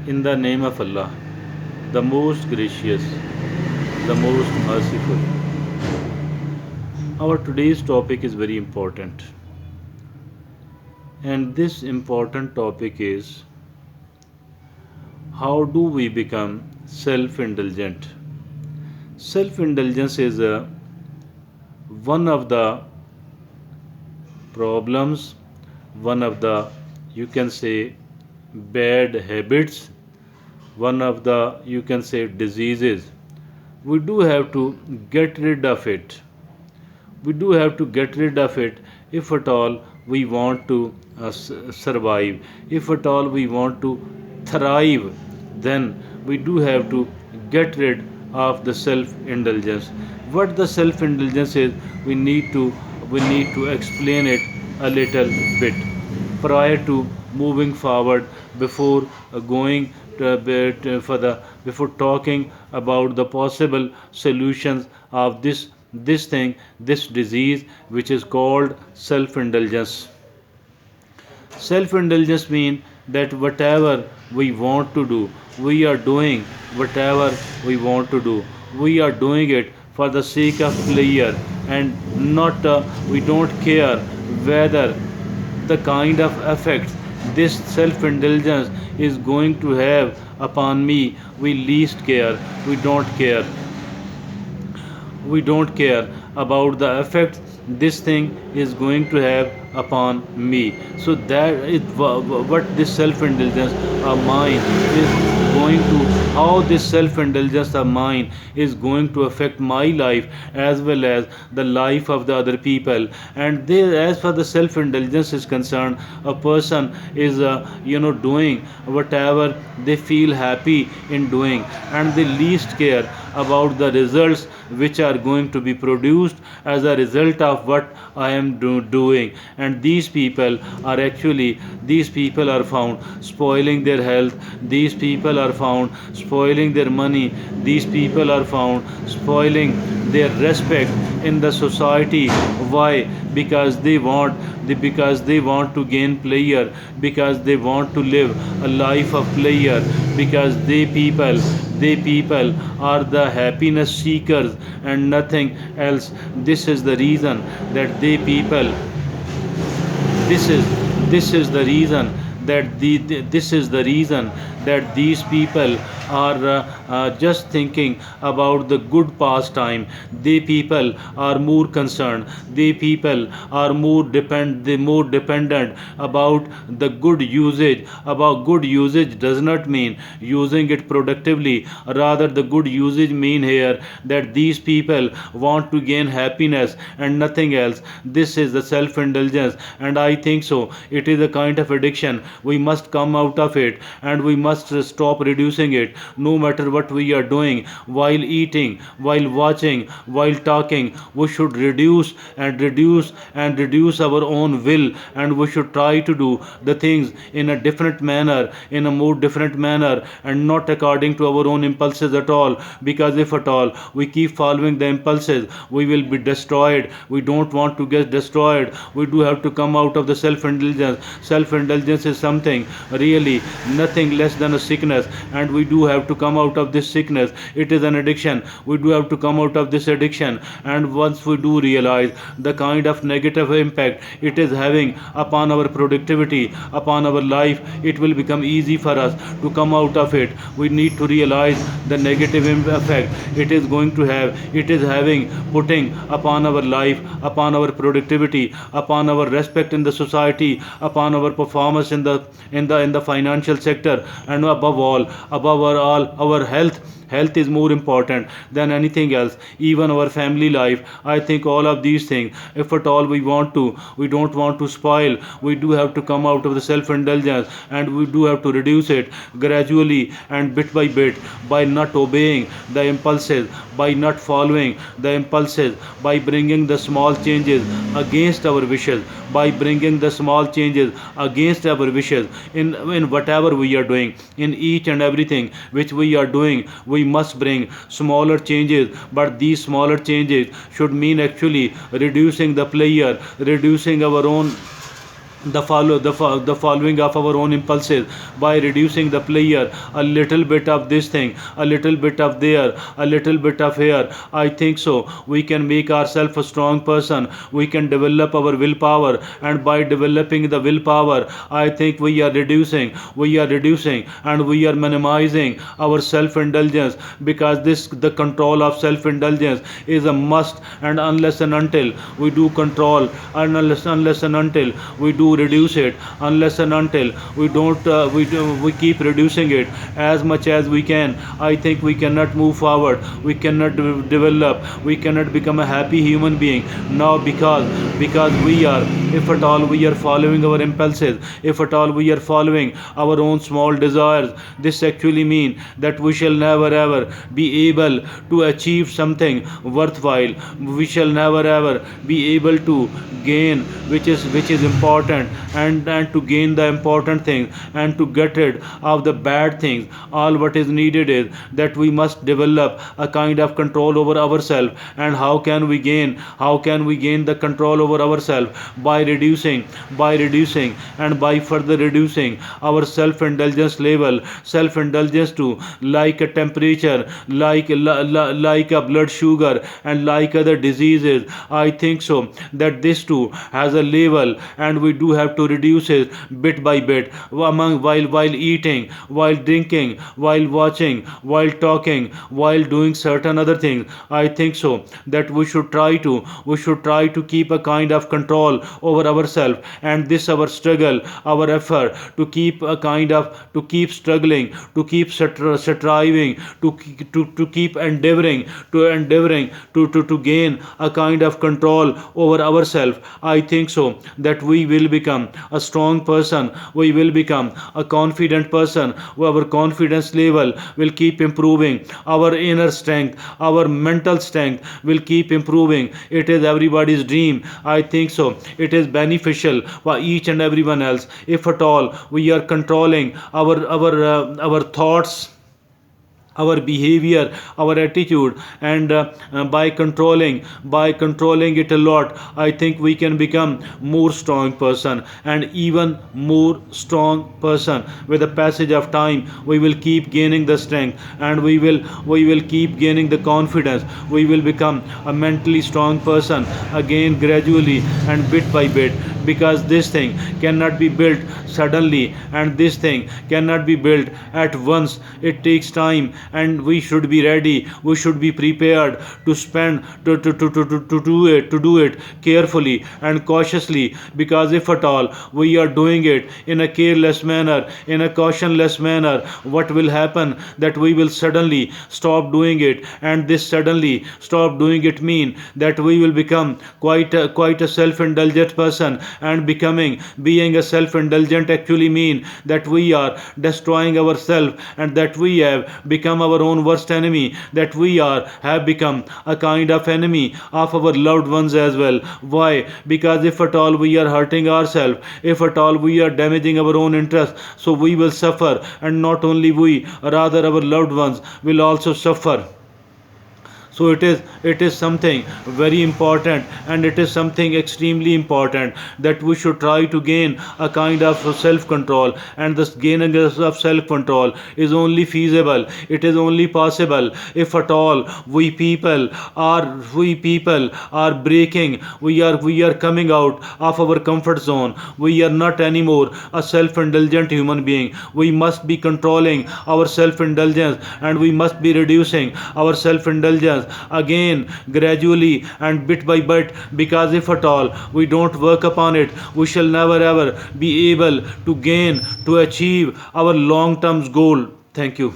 In the name of Allah, the most gracious, the most merciful. Our today's topic is very important, and this important topic is how do we become self indulgent? Self indulgence is one of the problems, one of the, you can say, bad habits, one of the, you can say, diseases. We do have to get rid of it. We do have to get rid of it if at all we want to survive, if at all we want to thrive. Then we do have to get rid of the self indulgence. What the self indulgence is, we need to explain it a little bit prior to moving forward, before going for the before talking about the possible solutions of this thing, this disease, which is called self indulgence. Self indulgence means that whatever we want to do, we are doing whatever we want to do. We are doing it for the sake of pleasure, and not we don't care whether the kind of effects this self indulgence is going to have upon me. We least care. We don't care about the effects this thing is going to have upon me. So that is what this self indulgence of mine is going to, how this self indulgence of mine is going to affect my life as well as the life of the other people. And they, as far the self indulgence is concerned, a person is doing whatever they feel happy in doing, and they least care about the results which are going to be produced as a result of what I am doing. And these people are found spoiling their health, these people are found spoiling their money, these people are found spoiling their respect in the society. Why? Because they want to gain pleasure, because they want to live a life of pleasure, because they people are the happiness seekers and nothing else. This is the reason that they people this is the reason that this is the reason that these people are just thinking about the good pastime. They people are more concerned, they people are more dependent about the good usage. About good usage does not mean using it productively, rather the good usage mean here that these people want to gain happiness and nothing else. This is the self indulgence, and I think so it is a kind of addiction. We must come out of it, and we must stop reducing it. No matter what we are doing, while eating, while watching, while talking, we should reduce our own will, and we should try to do the things in a different manner, in a more different manner, and not according to our own impulses at all. Because if at all we keep following the impulses, we will be destroyed. We don't want to get destroyed. We do have to come out of the self indulgence. Self indulgence is something really nothing less than a sickness, and we do have to come out of this sickness. It is an addiction. We do have to come out of this addiction, and once we do realize the kind of negative impact it is having upon our productivity, upon our life, it will become easy for us to come out of it. We need to realize the negative effect it is going to have, it is having, putting upon our life, upon our productivity, upon our respect in the society, upon our performance in the financial sector, and above all our health. Health is more important than anything else, even our family life. I think all of these things, if at all we don't want to spoil, we do have to come out of the self indulgence, and we do have to reduce it gradually and bit by bit, by not obeying the impulses, by not following the impulses, by bringing the small changes against our wishes, by bringing the small changes against our wishes in whatever we are doing, in each and everything which we are doing. We must bring smaller changes, but these smaller changes should mean actually reducing the pleasure, reducing our own the following of our own impulses, by reducing the player a little bit of this thing, a little bit of there, a little bit of here. I think so we can make ourselves a strong person. We can develop our willpower, and by developing the willpower, I think we are reducing and we are minimizing our self indulgence, because this the control of self indulgence is a must. And unless and until we do control, and unless and until we do reduce it, unless and until we don't we keep reducing it as much as we can, I think we cannot move forward, we cannot develop, we cannot become a happy human being. Now, because we are, if at all we are following our impulses, if at all we are following our own small desires, this actually mean that we shall never ever be able to achieve something worthwhile. We shall never ever be able to gain which is important, and to gain the important things and to get rid of the bad things. All what is needed is that we must develop a kind of control over ourselves. And how can we gain the control over ourselves? By reducing and by further reducing our self indulgence level. Self indulgence to, like a temperature, like a blood sugar, and like other diseases. I think so that this too has a level, and we do have to reduce it bit by bit, while eating, while drinking, while watching, while talking, while doing certain other things. I think so that we should try to keep a kind of control over ourselves, and this our struggle, our effort to keep a kind of, to keep struggling, to keep striving, to keep endeavoring to gain a kind of control over ourselves. I think so that we will become a strong person, we will become a confident person. Our confidence level will keep improving, our inner strength, our mental strength will keep improving. It is everybody's dream. I think so it is beneficial for each and everyone else, if at all we are controlling our thoughts, our behavior, our attitude, and by controlling it a lot, I think we can become more strong person, and even more strong person. With the passage of time, we will keep gaining the strength, and we will keep gaining the confidence. We will become a mentally strong person again, gradually and bit by bit, because this thing cannot be built suddenly, and this thing cannot be built at once. It takes time, and we should be ready, we should be prepared to spend to do it carefully and cautiously. Because if at all we are doing it in a careless manner, in a cautionless manner, what will happen, that we will suddenly stop doing it. And this suddenly stop doing it mean that we will become quite a self-indulgent person, and being a self-indulgent actually mean that we are destroying ourselves, and that we have become our own worst enemy, that we have become a kind of enemy of our loved ones as well. Why? Because if at all we are hurting ourselves, if at all we are damaging our own interests, so we will suffer, and not only we, rather our loved ones will also suffer. So it is something very important, and it is something extremely important, that we should try to gain a kind of self control. And this gaining of self control is only feasible, it is only possible, if at all we people are breaking, we are coming out of our comfort zone. We are not anymore a self indulgent human being. We must be controlling our self indulgence, and we must be reducing our self indulgence again, gradually and bit by bit. Because if at all we don't work upon it, we shall never ever be able to gain, to achieve our long term goal. Thank you.